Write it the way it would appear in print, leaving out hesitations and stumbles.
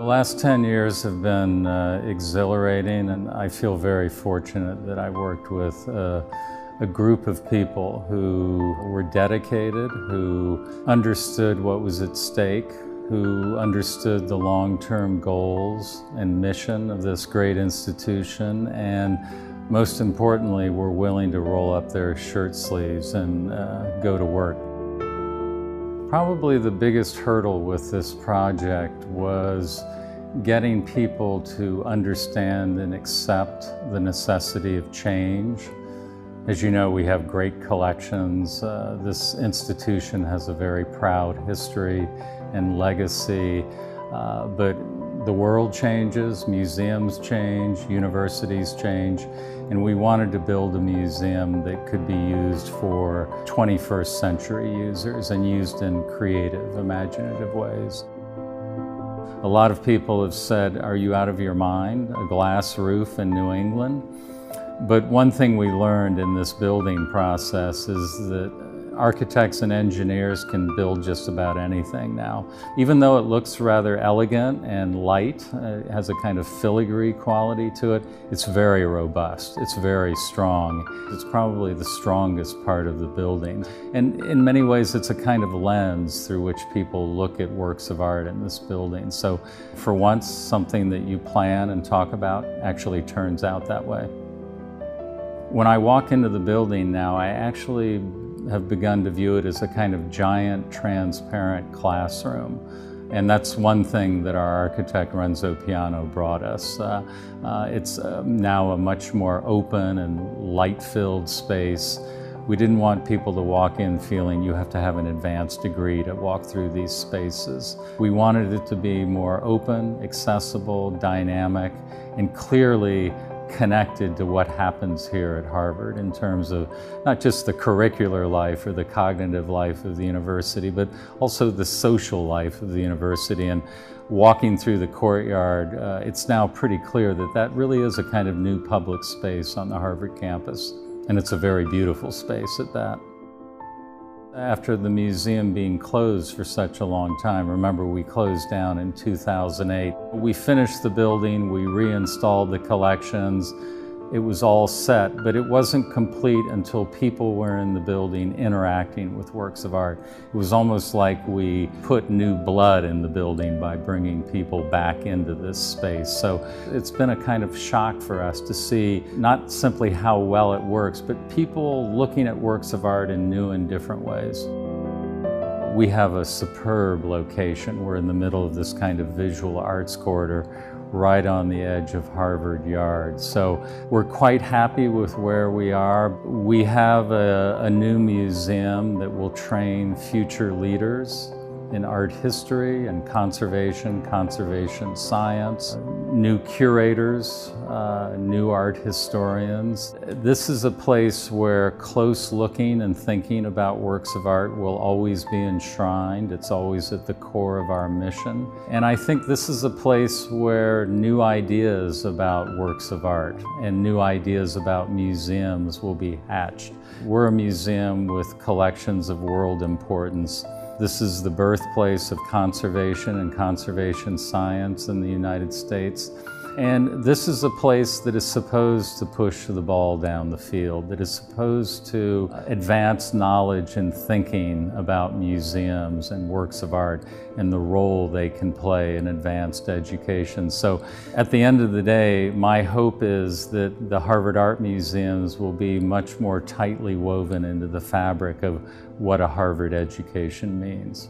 The last 10 years have been exhilarating, and I feel very fortunate that I worked with a group of people who were dedicated, who understood what was at stake, who understood the long-term goals and mission of this great institution, and most importantly, were willing to roll up their shirt sleeves and go to work. Probably the biggest hurdle with this project was getting people to understand and accept the necessity of change. As you know, we have great collections. This institution has a very proud history and legacy, but the world changes, museums change, universities change, and we wanted to build a museum that could be used for 21st century users and used in creative, imaginative ways. A lot of people have said, "Are you out of your mind? A glass roof in New England?" But one thing we learned in this building process is that architects and engineers can build just about anything now. Even though it looks rather elegant and light, it has a kind of filigree quality to it, it's very robust, it's very strong. It's probably the strongest part of the building. And in many ways, it's a kind of lens through which people look at works of art in this building. So for once, something that you plan and talk about actually turns out that way. When I walk into the building now, I actually have begun to view it as a kind of giant transparent classroom. And that's one thing that our architect Renzo Piano brought us. It's now a much more open and light-filled space. We didn't want people to walk in feeling you have to have an advanced degree to walk through these spaces. We wanted it to be more open, accessible, dynamic, and clearly connected to what happens here at Harvard in terms of not just the curricular life or the cognitive life of the university, but also the social life of the university. And walking through the courtyard, it's now pretty clear that that really is a kind of new public space on the Harvard campus. And it's a very beautiful space at that. After the museum being closed for such a long time, remember we closed down in 2008. We finished the building, we reinstalled the collections. It was all set, but it wasn't complete until people were in the building interacting with works of art. It was almost like we put new blood in the building by bringing people back into this space. So it's been a kind of shock for us to see not simply how well it works, but people looking at works of art in new and different ways. We have a superb location. We're in the middle of this kind of visual arts corridor right on the edge of Harvard Yard. So we're quite happy with where we are. We have a new museum that will train future leaders in art history and conservation science, new curators, new art historians. This is a place where close looking and thinking about works of art will always be enshrined. It's always at the core of our mission. And I think this is a place where new ideas about works of art and new ideas about museums will be hatched. We're a museum with collections of world importance. This is the birthplace of conservation and conservation science in the United States. And this is a place that is supposed to push the ball down the field, that is supposed to advance knowledge and thinking about museums and works of art and the role they can play in advanced education. So at the end of the day, my hope is that the Harvard Art Museums will be much more tightly woven into the fabric of what a Harvard education means.